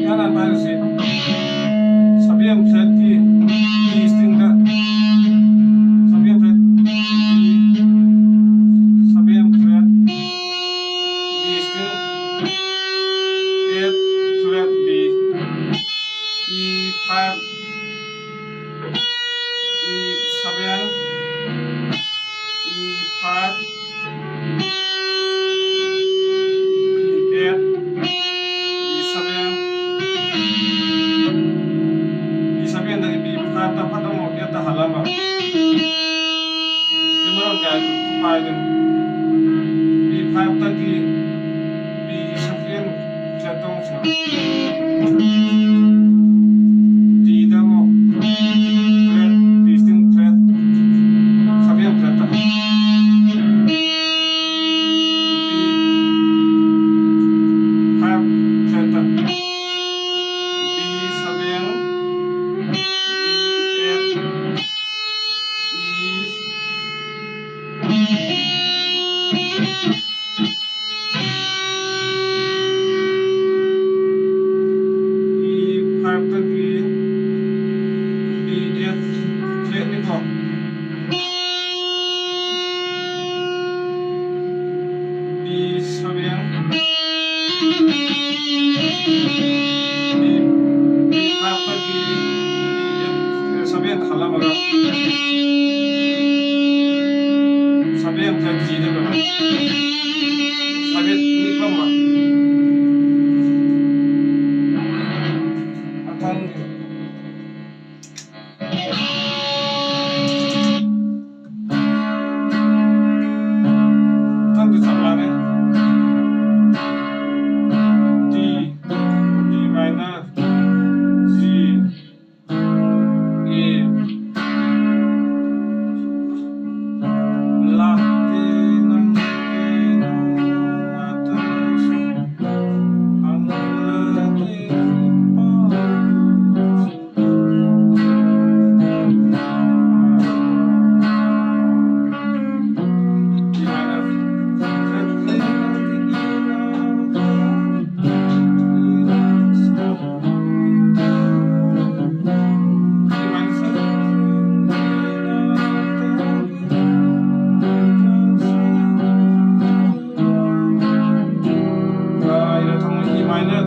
Yan ang tayo si sabihan flat ki D string da sabihan flat D sabihan flat D string F flat B E5 E7 E5 E8 E7 dari B5 dapat mo kita halama kemudian gaya kupai dan B5 tadi B7 jatuh D damo flat D string flat sabihan flat B5 flat sabihan halama ga sabihan flat G da ba sabihan ni pa ma atang tanto samlane D minor G E Latinum atas minor